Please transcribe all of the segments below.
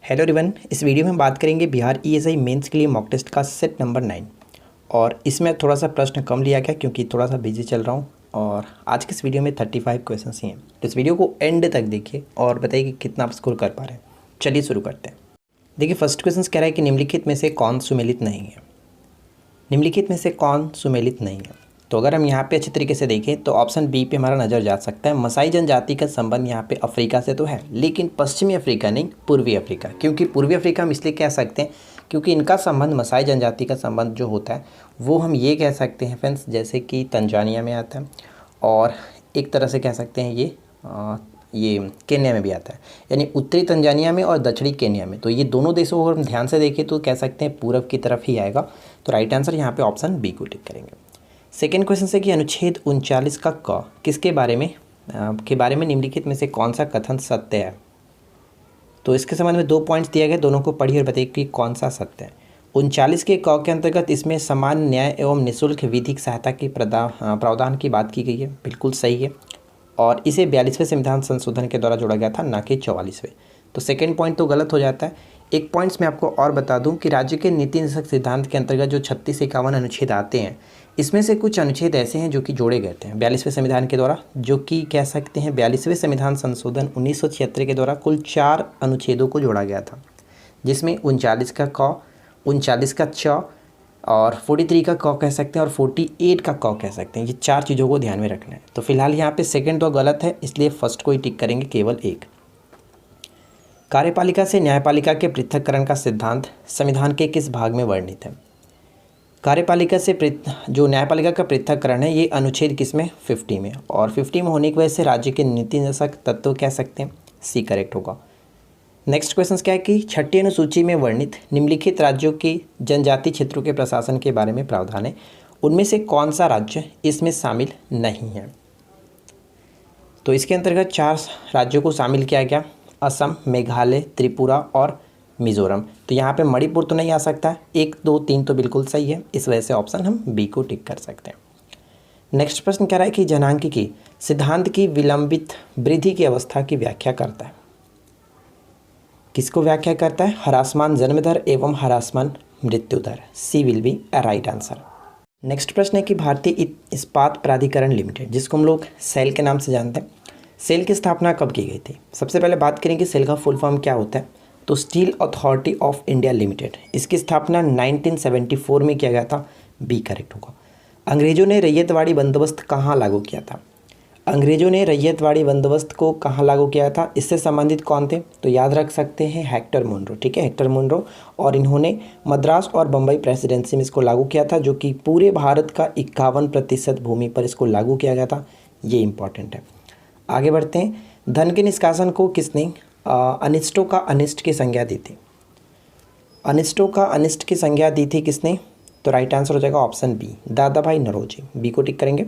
Hello everyone, इस video में हम बात करेंगे बिहार ईएसआई मेंस के लिए मॉक टेस्ट का सेट नंबर 9। और इसमें थोड़ा सा प्रश्न कम लिया गया क्योंकि थोड़ा सा बिजी चल रहा हूँ। और आज के इस वीडियो में 35 क्वेश्चंस ही हैं, तो इस वीडियो को एंड तक देखिए और बताइए कि कितना आप स्कोर कर पा रहे हैं। चलिए शुरू करते हैं। देखिए, फर्स्ट क्वेश्चन कह रहा है कि निम्नलिखित में से कौन सुमेलित नहीं है। निम्नलिखित में से कौन सुमेलित नहीं है? तो अगर हम यहाँ पे अच्छे तरीके से देखें तो ऑप्शन बी पे हमारा नज़र जा सकता है। मसाई जनजाति का संबंध यहाँ पे अफ्रीका से तो है, लेकिन पश्चिमी अफ्रीका नहीं, पूर्वी अफ्रीका। क्योंकि पूर्वी अफ्रीका हम इसलिए कह सकते हैं क्योंकि इनका संबंध, मसाई जनजाति का संबंध जो होता है वो हम ये कह सकते हैं फ्रेंड्स, जैसे कि तंजानिया में आता है और एक तरह से कह सकते हैं ये केन्या में भी आता है, यानी उत्तरी तंजानिया में और दक्षिणी केन्या में। तो ये दोनों देशों को अगर हम ध्यान से देखें तो कह सकते हैं पूरब की तरफ ही आएगा। तो राइट आंसर यहाँ पे ऑप्शन बी को टिक करेंगे। सेकेंड क्वेश्चन से कि अनुच्छेद 39 का क किसके बारे में निम्नलिखित में से कौन सा कथन सत्य है? तो इसके संबंध में 2 पॉइंट्स दिए गए, दोनों को पढ़िए और बताइए कि कौन सा सत्य है। 39 के क के अंतर्गत इसमें सामान्य न्याय एवं निःशुल्क विधिक सहायता की प्रावधान की बात की गई है, बिल्कुल सही है। और इसे 42वें संविधान संशोधन के द्वारा जोड़ा गया था, ना कि 44वें। तो सेकेंड पॉइंट तो गलत हो जाता है। एक पॉइंट्स मैं आपको और बता दूं कि राज्य के नीति निषेध सिद्धांत के अंतर्गत जो 36 से 51 अनुच्छेद आते हैं, इसमें से कुछ अनुच्छेद ऐसे हैं जो कि जोड़े गए थे 42वें संविधान के द्वारा, जो कि कह सकते हैं 42वें संविधान संशोधन 1976 के द्वारा कुल 4 अनुच्छेदों को जोड़ा गया था, जिसमें 39 का क, 39 का च और 43 का क कह सकते हैं और 48 का क कह सकते हैं। ये 4 चीज़ों को ध्यान में रखना है। तो फिलहाल यहाँ पे सेकंड तो गलत है, इसलिए फर्स्ट को ही टिक करेंगे, केवल एक। कार्यपालिका से न्यायपालिका के पृथक्करण का सिद्धांत संविधान के किस भाग में वर्णित है? कार्यपालिका से जो न्यायपालिका का पृथक्करण है ये अनुच्छेद किस में? 50 में। और 50 में होने की वजह से राज्य के नीति निदेशक तत्व कह सकते हैं, सी करेक्ट होगा। नेक्स्ट क्वेश्चन क्या है कि 6ठी अनुसूची में वर्णित निम्नलिखित राज्यों के जनजातीय क्षेत्रों के प्रशासन के बारे में प्रावधान है, उनमें से कौन सा राज्य इसमें शामिल नहीं है? तो इसके अंतर्गत 4 राज्यों को शामिल किया गया, असम, मेघालय, त्रिपुरा और मिजोरम। तो यहाँ पे मणिपुर तो नहीं आ सकता, 1, 2, 3 तो बिल्कुल सही है, इस वजह से ऑप्शन हम बी को टिक कर सकते हैं। नेक्स्ट प्रश्न कह रहा है कि जनांकिकी सिद्धांत की विलंबित वृद्धि की अवस्था की व्याख्या करता है। किसको व्याख्या करता है? ह्रासमान जन्म दर एवं ह्रासमान मृत्यु दर। C will be a right answer. Next प्रश्न है कि भारतीय इस्पात प्राधिकरण लिमिटेड, जिसको हम लोग सेल के नाम से जानते हैं, सेल की स्थापना कब की गई थी? सबसे पहले बात करें कि सेल का फुल फॉर्म क्या होता है। तो steel authority of India limited, इसकी स्थापना 1974 में किया गया था, बी करेक्ट होगा। अंग्रेजों ने रैयतवाड़ी बंदोबस्त कहाँ लागू किया था? अंग्रेजों ने रैयतवाड़ी बंदोबस्त को कहाँ लागू किया था? इससे संबंधित कौन थे? तो याद रख सकते हैं हेक्टर मुनरो, ठीक है, हेक्टर मुनरो। और इन्होंने मद्रास और बम्बई प्रेसिडेंसी में इसको लागू किया था, जो कि पूरे भारत का 51% भूमि पर इसको लागू किया गया था। ये इंपॉर्टेंट है। आगे बढ़ते हैं। धन के निष्कासन को किसने अनिष्टों का अनिष्ट की संज्ञा दी थी? अनिष्टों का अनिष्ट की संज्ञा दी थी किसने? तो राइट आंसर हो जाएगा ऑप्शन बी, दादा भाई नौरोजी। बी को टिक करेंगे।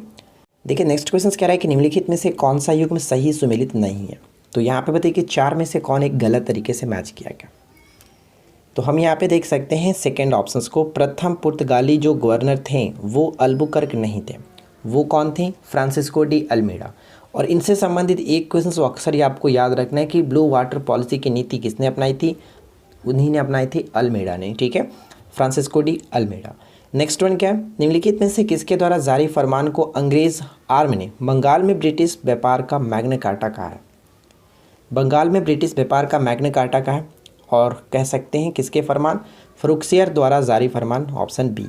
देखिए, नेक्स्ट क्वेश्चन कह रहा है कि निम्नलिखित में से कौन सा युग्म सही सुमेलित नहीं है? तो यहाँ पे बताइए कि 4 में से कौन एक गलत तरीके से मैच किया गया? तो हम यहाँ पे देख सकते हैं सेकेंड ऑप्शंस को। प्रथम पुर्तगाली जो गवर्नर थे वो अल्बुकर्क नहीं थे, वो कौन थे? Francisco de Almeida. और इनसे संबंधित एक क्वेश्चन अक्सर ही आपको याद रखना है कि ब्लू वाटर पॉलिसी की नीति किसने अपनाई थी? उन्हीं ने अपनाई थी, अल्मेडा ने, ठीक है, Francisco de Almeida. Next one क्या है? निम्नलिखित में से किसके द्वारा जारी फरमान को अंग्रेज आर्म ने बंगाल में ब्रिटिश व्यापार का मैग्ना कार्टा कहा है? बंगाल में ब्रिटिश व्यापार का मैग्ना कार्टा कहा है, और कह सकते हैं किसके फरमान? फरुखसियर द्वारा जारी फरमान, ऑप्शन बी।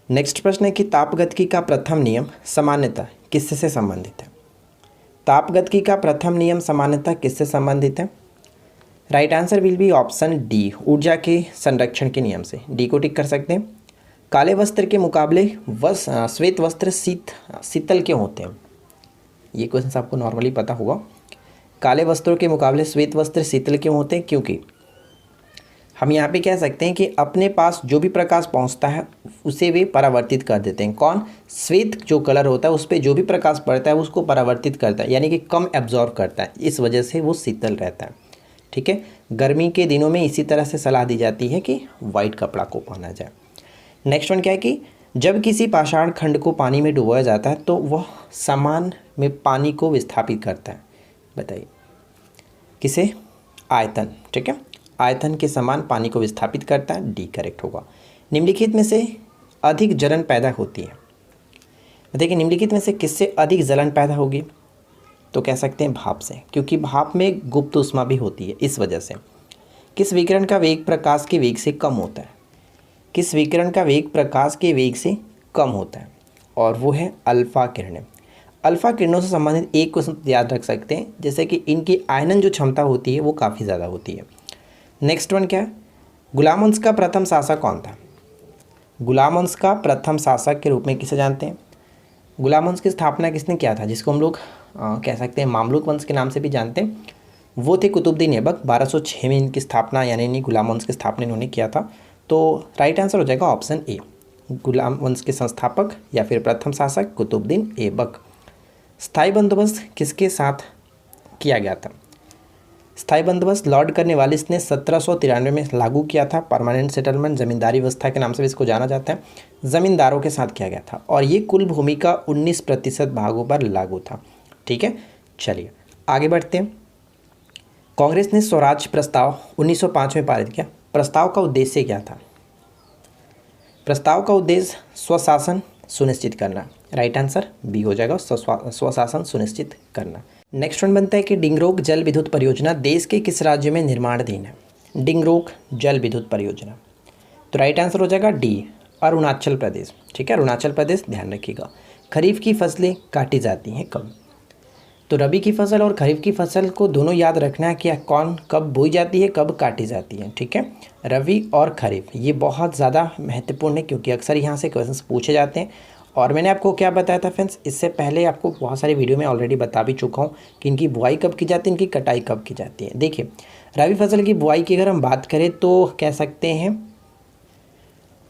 नेक्स्ट प्रश्न है कि तापगतिकी का प्रथम नियम सामान्यतः किससे संबंधित है? तापगतिकी का प्रथम नियम सामान्यतः किससे संबंधित है? Right answer will be option D, ऊर्जा के संरक्षण के नियम से। डी को टिक कर सकते हैं। काले वस्त्र के मुकाबले श्वेत वस्त्र शीतल क्यों होते हैं? ये क्वेश्चन आपको नॉर्मली पता होगा। काले वस्त्रों के मुकाबले श्वेत वस्त्र शीतल क्यों होते हैं? क्योंकि हम यहाँ पे कह सकते हैं कि अपने पास जो भी प्रकाश पहुँचता है उसे वे परावर्तित कर देते हैं। कौन? श्वेत जो कलर होता है उस पर जो भी प्रकाश पड़ता है उसको परावर्तित करता है, यानी कि कम एब्जॉर्ब करता है, इस वजह से वो शीतल रहता है, ठीक है। गर्मी के दिनों में इसी तरह से सलाह दी जाती है कि वाइट कपड़ा को पहना जाए। नेक्स्ट वन क्या है कि जब किसी पाषाण खंड को पानी में डुबोया जाता है तो वह सामान में पानी को विस्थापित करता है। बताइए किसे? आयतन, ठीक है, आयतन के समान पानी को विस्थापित करता है, डी करेक्ट होगा। निम्नलिखित में से अधिक जलन पैदा होती है, देखिए निम्नलिखित में से किससे अधिक जलन पैदा होगी, तो कह सकते हैं भाप से, क्योंकि भाप में गुप्त ऊष्मा भी होती है। इस वजह से किस विकिरण का वेग प्रकाश के वेग से कम होता है, किस विकिरण का वेग प्रकाश के वेग से कम होता है, और वो है अल्फ़ा किरणें। अल्फ़ा किरणों से संबंधित एक क्वेश्चन याद रख सकते हैं, जैसे कि इनकी आयनन जो क्षमता होती है वो काफ़ी ज़्यादा होती है। नेक्स्ट वन क्या है, गुलाम वंश का प्रथम शासक कौन था। गुलाम वंश का प्रथम शासक के रूप में किसे जानते हैं, गुलाम वंश की स्थापना किसने किया था, जिसको हम लोग कह सकते हैं मामलुक वंश के नाम से भी जानते हैं, वो थे कुतुबुद्दीन ऐबक। 1206 में इनकी स्थापना यानी इन्हीं गुलाम वंश की स्थापना इन्होंने किया था। तो राइट आंसर हो जाएगा ऑप्शन ए, गुलाम वंश के संस्थापक या फिर प्रथम शासक कुतुबुद्दीन ऐबक। स्थायी बंदोबस्त किसके साथ किया गया था, स्थायी बंदोबस्त लॉर्ड कॉर्नवालिस ने 1793 में लागू किया था। परमानेंट सेटलमेंट ज़मींदारी व्यवस्था के नाम से भी इसको जाना जाता है, ज़मींदारों के साथ किया गया था, और ये कुल भूमि का 19% भागों पर लागू था। ठीक है, चलिए आगे बढ़ते हैं। कांग्रेस ने स्वराज प्रस्ताव 1905 में पारित किया। प्रस्ताव का उद्देश्य क्या था, प्रस्ताव का उद्देश्य स्वशासन सुनिश्चित करना। राइट आंसर बी हो जाएगा, स्वशासन सुनिश्चित करना। नेक्स्ट वन बनता है कि डिंगरोक जल विद्युत परियोजना देश के किस राज्य में निर्माणाधीन है। डिंगरोक जल विद्युत परियोजना, तो राइट आंसर हो जाएगा डी, अरुणाचल प्रदेश। ठीक है, अरुणाचल प्रदेश, ध्यान रखिएगा। खरीफ की फसलें काटी जाती हैं कब, तो रबी की फसल और खरीफ की फसल को दोनों याद रखना है कि कौन कब बोई जाती है, कब काटी जाती है। ठीक है, रबी और खरीफ, ये बहुत ज़्यादा महत्वपूर्ण है क्योंकि अक्सर यहाँ से क्वेश्चंस पूछे जाते हैं। और मैंने आपको क्या बताया था फ्रेंड्स, इससे पहले आपको बहुत सारी वीडियो में ऑलरेडी बता भी चुका हूँ कि इनकी बुआई कब की जाती है, इनकी कटाई कब की जाती है। देखिए रबी फसल की बुआई की अगर हम बात करें तो कह सकते हैं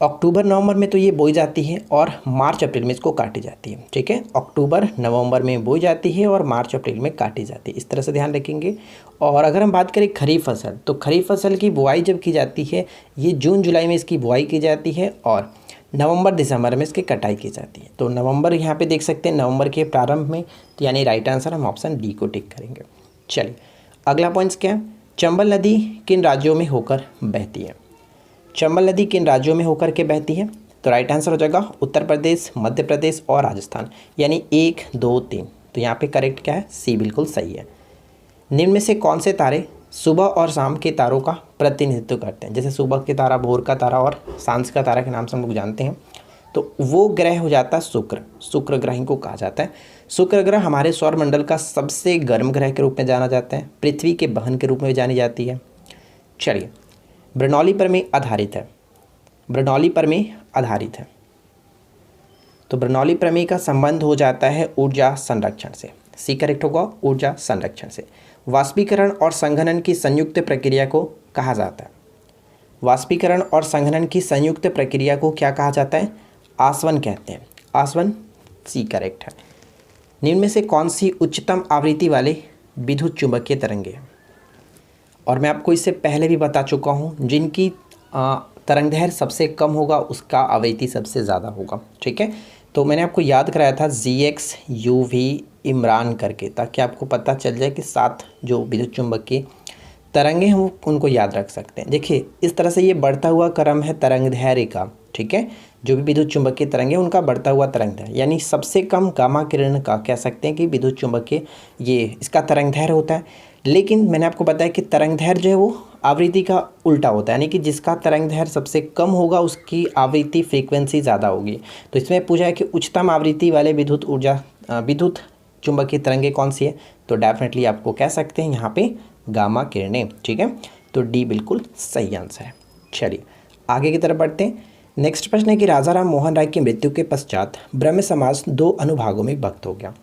अक्टूबर नवंबर में तो ये बोई जाती है और मार्च अप्रैल में इसको काटी जाती है। ठीक है, अक्टूबर नवंबर में बोई जाती है और मार्च अप्रैल में काटी जाती है, इस तरह से ध्यान रखेंगे। और अगर हम बात करें खरीफ फसल, तो खरीफ फसल की बुआई जब की जाती है ये जून जुलाई में इसकी बुआई की जाती है और नवंबर दिसंबर में इसकी कटाई की जाती है। तो नवंबर यहाँ पे देख सकते हैं, नवंबर के प्रारंभ में, तो यानी राइट आंसर हम ऑप्शन डी को टिक करेंगे। चलिए अगला पॉइंट्स क्या है, चंबल नदी किन राज्यों में होकर बहती है। चंबल नदी किन राज्यों में होकर के बहती है, तो राइट आंसर हो जाएगा उत्तर प्रदेश, मध्य प्रदेश और राजस्थान, यानी 1 2 3। तो यहाँ पे करेक्ट क्या है, सी बिल्कुल सही है। निम्न में से कौन से तारे सुबह और शाम के तारों का प्रतिनिधित्व करते हैं। जैसे सुबह के तारा भोर का तारा और सांझ का तारा के नाम से हम लोग जानते हैं, तो वो ग्रह हो जाता है शुक्र, शुक्र ग्रह को कहा जाता है। शुक्र ग्रह हमारे सौरमंडल का सबसे गर्म ग्रह के रूप में जाना जाता है, पृथ्वी के बहन के रूप में जानी जाती है। चलिए बर्नौली प्रमेय आधारित है, बर्नौली प्रमेय आधारित है, तो बर्नौली प्रमेय का संबंध हो जाता है ऊर्जा संरक्षण से, सी करेक्ट होगा, ऊर्जा संरक्षण से। वाष्पीकरण और संघनन की संयुक्त प्रक्रिया को कहा जाता है, वाष्पीकरण और संघनन की संयुक्त प्रक्रिया को क्या कहा जाता है, आसवन कहते हैं, आसवन, सी करेक्ट है। निम्न में से कौन सी उच्चतम आवृत्ति वाले विद्युत चुंबकीय तरंगे हैं, और मैं आपको इससे पहले भी बता चुका हूँ, जिनकी तरंगदैर्घ्य सबसे कम होगा उसका आवृत्ति सबसे ज़्यादा होगा। ठीक है, तो मैंने आपको याद कराया था GX UV इमरान करके, ताकि आपको पता चल जाए कि 7 जो विद्युत चुंबकीय तरंगे हैं वो उनको याद रख सकते हैं। देखिए इस तरह से ये बढ़ता हुआ क्रम है तरंगदैर्घ्य का। ठीक है, जो भी विद्युत चुंबकीय तरंगे उनका बढ़ता हुआ तरंगदैर्घ्य, यानी सबसे कम गामा किरण का कह सकते हैं कि विद्युत चुंबकीय ये इसका तरंगदैर्घ्य होता है। लेकिन मैंने आपको बताया कि तरंगदैर्घ्य जो है वो आवृत्ति का उल्टा होता है, यानी कि जिसका तरंगदैर्घ्य सबसे कम होगा उसकी आवृत्ति फ्रीक्वेंसी ज़्यादा होगी। तो इसमें पूछा है कि उच्चतम आवृत्ति वाले विद्युत चुंबकीय तरंगे कौन सी है, तो डेफिनेटली आपको कह सकते हैं यहाँ पे गामा किरणें। ठीक है, तो डी बिल्कुल सही आंसर है। चलिए आगे की तरफ बढ़ते हैं। नेक्स्ट प्रश्न है कि राजा राम मोहन राय की मृत्यु के पश्चात ब्रह्म समाज 2 अनुभागों में विभक्त हो गया।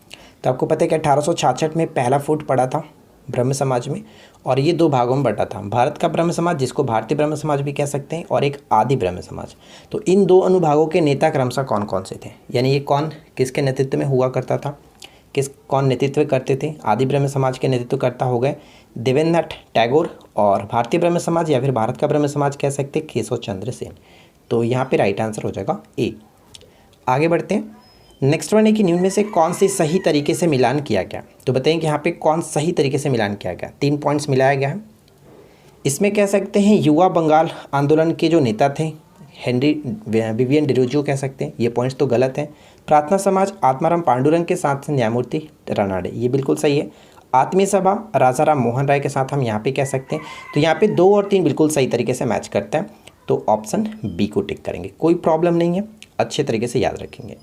तो आपको पता है कि 1866 में पहला फूट पड़ा था ब्रह्म समाज में, और ये 2 भागों में बटा था, भारत का ब्रह्म समाज जिसको भारतीय ब्रह्म समाज भी कह सकते हैं, और एक आदि ब्रह्म समाज। तो इन 2 अनुभागों के नेता क्रमशः कौन कौन से थे, यानी ये कौन किसके नेतृत्व में हुआ करता था, कौन नेतृत्व करते थे। आदि ब्रह्म समाज के नेतृत्वकर्ता हो गए देवेंद्रनाथ टैगोर, और भारतीय ब्रह्म समाज या फिर भारत का ब्रह्म समाज कह सकते हैं केशव चंद्र सेन। तो यहाँ पे राइट आंसर हो जाएगा ए। आगे बढ़ते हैं। नेक्स्ट वन है कि निम्न में से कौन सी सही तरीके से मिलान किया गया। तो बताएं कि यहाँ पे कौन सही तरीके से मिलान किया गया। 3 पॉइंट्स मिलाया गया है। इसमें कह सकते हैं युवा बंगाल आंदोलन के जो नेता थे हेनरी विवियन डिरोजियो कह सकते हैं, ये पॉइंट्स तो गलत हैं। प्रार्थना समाज आत्माराम पांडुरंग के साथ न्यायमूर्ति रानाडे, ये बिल्कुल सही है। आत्मीय सभा राजाराम मोहन राय के साथ हम यहाँ पे कह सकते हैं। तो यहाँ पे 2 और 3 बिल्कुल सही तरीके से मैच करते हैं, तो ऑप्शन बी को टिक करेंगे, कोई प्रॉब्लम नहीं है, अच्छे तरीके से याद रखेंगे।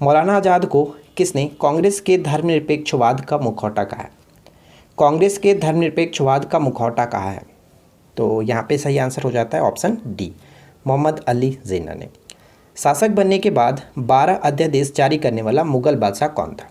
मौलाना आज़ाद को किसने कांग्रेस के धर्मनिरपेक्षवाद का मुखौटा कहा है? कांग्रेस के धर्मनिरपेक्षवाद का मुखौटा कहा है, तो यहाँ पे सही आंसर हो जाता है ऑप्शन डी, मोहम्मद अली जिन्ना ने। शासक बनने के बाद 12 अध्यादेश जारी करने वाला मुगल बादशाह कौन था?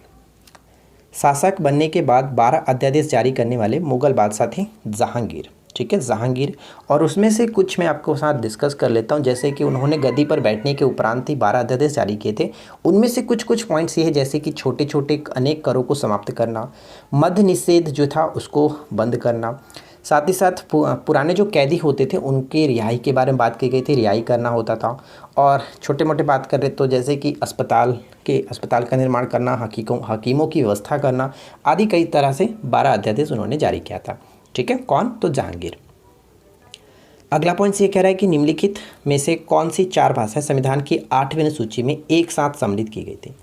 शासक बनने के बाद 12 अध्यादेश जारी करने वाले मुगल बादशाह थे जहांगीर, ठीक है, जहांगीर। और उसमें से कुछ मैं आपको साथ डिस्कस कर लेता हूँ, जैसे कि उन्होंने गद्दी पर बैठने के उपरांत ही 12 अध्यादेश जारी किए थे। उनमें से कुछ पॉइंट्स ये है, जैसे कि छोटे छोटे अनेक करों को समाप्त करना, मद्य निषेध जो था उसको बंद करना, साथ ही साथ पुराने जो कैदी होते थे उनके रिहाई के बारे में बात की गई थी, रिहाई करना होता था। और छोटे मोटे बात कर रहे तो जैसे कि अस्पताल का निर्माण करना, हकीमों की व्यवस्था करना आदि, कई तरह से 12 अध्यादेश उन्होंने जारी किया था, ठीक है। कौन? तो जहांगीर। अगला पॉइंट ये कह रहा है कि निम्नलिखित में से कौन सी 4 भाषाएं संविधान की 8वीं सूची में एक साथ सम्मिलित की गई थी?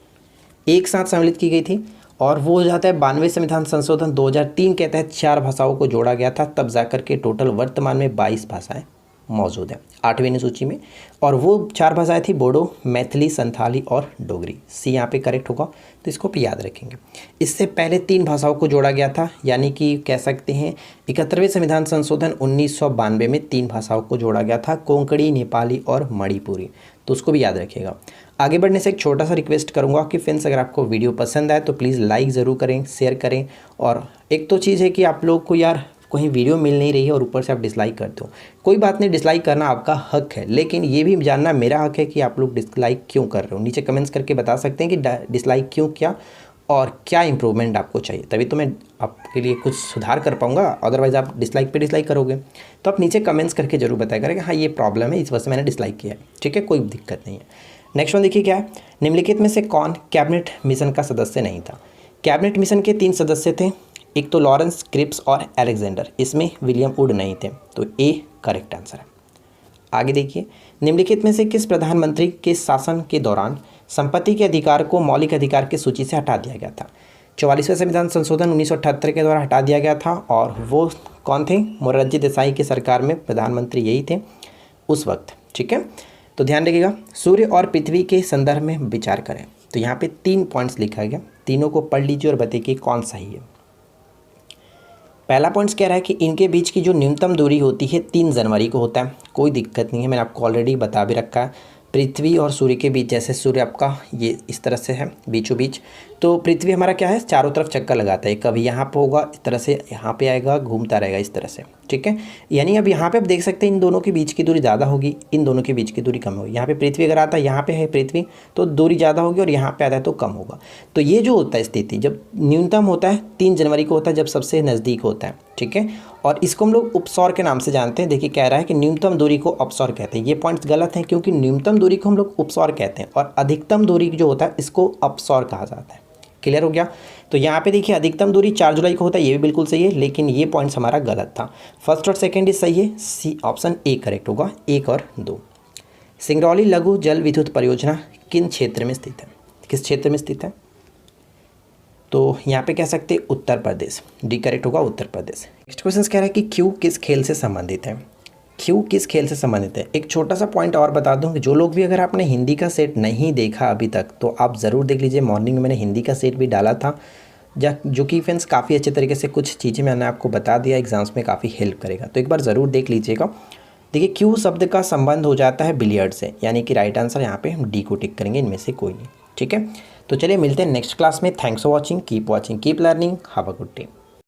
एक साथ सम्मिलित की गई थी, और वो हो जाता है 92वें संविधान संशोधन 2003 के तहत 4 भाषाओं को जोड़ा गया था, तब जाकर के टोटल वर्तमान में 22 भाषाएं मौजूद हैं 8वीं सूची में। और वो 4 भाषाएं थी बोडो, मैथिली, संथाली और डोगरी। सी यहाँ पे करेक्ट होगा, तो इसको भी याद रखेंगे। इससे पहले 3 भाषाओं को जोड़ा गया था, यानी कि कह सकते हैं 71वें संविधान संशोधन 1992 में 3 भाषाओं को जोड़ा गया था, कोंकणी, नेपाली और मणिपुरी, तो उसको भी याद रखिएगा। आगे बढ़ने से एक छोटा सा रिक्वेस्ट करूंगा कि फ्रेंड्स, अगर आपको वीडियो पसंद आए तो प्लीज़ लाइक ज़रूर करें, शेयर करें। और एक तो चीज़ है कि आप लोग को यार कहीं वीडियो मिल नहीं रही है और ऊपर से आप डिसलाइक करते हो, कोई बात नहीं, डिसलाइक करना आपका हक है, लेकिन ये भी जानना मेरा हक है कि आप लोग डिसलाइक क्यों कर रहे हो। नीचे कमेंट्स करके बता सकते हैं कि डिसलाइक क्यों किया और क्या इंप्रूवमेंट आपको चाहिए, तभी तो मैं आपके लिए कुछ सुधार कर पाऊंगा। अदरवाइज़ आप डिसलाइक पे डिसलाइक करोगे, तो आप नीचे कमेंट्स करके जरूर बताया करें कि हाँ ये प्रॉब्लम है, इस वजह से मैंने डिसलाइक किया है, ठीक है, कोई दिक्कत नहीं है। नेक्स्ट वन देखिए क्या है, निम्नलिखित में से कौन कैबिनेट मिशन का सदस्य नहीं था? कैबिनेट मिशन के 3 सदस्य थे, एक तो लॉरेंस, क्रिप्स और अलेक्जेंडर, इसमें विलियम वुड नहीं थे, तो ए करेक्ट आंसर है। आगे देखिए, निम्नलिखित में से किस प्रधानमंत्री के शासन के दौरान संपत्ति के अधिकार को मौलिक अधिकार की सूची से हटा दिया गया था? 44वें संविधान संशोधन 1978 के द्वारा हटा दिया गया था, और वो कौन थे? मोरारजी देसाई की सरकार में प्रधानमंत्री यही थे उस वक्त, ठीक है। तो ध्यान रखिएगा, सूर्य और पृथ्वी के संदर्भ में विचार करें। तो यहाँ पे 3 पॉइंट्स लिखा गया, तीनों को पढ़ लीजिए और बताइए कौन सही है। पहला पॉइंट्स कह रहा है कि इनके बीच की जो न्यूनतम दूरी होती है 3 जनवरी को होता है, कोई दिक्कत नहीं है, मैंने आपको ऑलरेडी बता भी रखा है। पृथ्वी और सूर्य के बीच, जैसे सूर्य आपका ये इस तरह से है बीचों बीच, तो पृथ्वी हमारा क्या है, चारों तरफ चक्कर लगाता है, कभी यहाँ पे होगा इस तरह से, यहाँ पे आएगा, घूमता रहेगा इस तरह से, ठीक है। यानी अब यहाँ पे आप देख सकते हैं इन दोनों के बीच की दूरी ज़्यादा होगी, इन दोनों के बीच की दूरी कम होगी। यहाँ पे पृथ्वी अगर आता है, यहाँ पे है पृथ्वी, तो दूरी ज़्यादा होगी, और यहाँ पे आता है तो कम होगा। तो ये जो होता है स्थिति, जब न्यूनतम होता है 3 जनवरी को होता है, जब सबसे नज़दीक होता है, ठीक है। और इसको हम लोग उपसौर के नाम से जानते हैं। देखिए कह रहा है कि न्यूनतम दूरी को अपसौर कहते हैं, ये पॉइंट्स गलत हैं, क्योंकि न्यूनतम दूरी को हम लोग उपसौर कहते हैं और अधिकतम दूरी जो होता है इसको अपसौर कहा जाता है। क्लियर हो गया? तो यहाँ पे देखिए अधिकतम दूरी 4 जुलाई को होता है, ये भी बिल्कुल सही है, लेकिन ये पॉइंट्स हमारा गलत था। फर्स्ट और सेकंड इज सही है, सी ऑप्शन ए करेक्ट होगा, 1 और 2। सिंगरौली लघु जल विद्युत परियोजना किन क्षेत्र में स्थित है? किस क्षेत्र में स्थित है? तो यहाँ पे कह सकते हैं उत्तर प्रदेश, डी करेक्ट होगा, उत्तर प्रदेश। नेक्स्ट क्वेश्चन कह रहा है कि क्यू किस खेल से संबंधित है? क्यू किस खेल से संबंधित है? एक छोटा सा पॉइंट और बता दूं कि जो लोग भी अगर आपने हिंदी का सेट नहीं देखा अभी तक, तो आप ज़रूर देख लीजिए। मॉर्निंग में मैंने हिंदी का सेट भी डाला था, जो कि फ्रेंड्स काफ़ी अच्छे तरीके से कुछ चीज़ें मैंने आपको बता दिया, एग्जाम्स में काफ़ी हेल्प करेगा, तो एक बार ज़रूर देख लीजिएगा। देखिए क्यू शब्द का संबंध हो जाता है बिलियर्ड से, यानी कि राइट आंसर यहाँ पे हम डी को टिक करेंगे, इनमें से कोई नहीं, ठीक है। तो चलिए मिलते हैं नेक्स्ट क्लास में। Thanks for watching, keep learning, have a good day.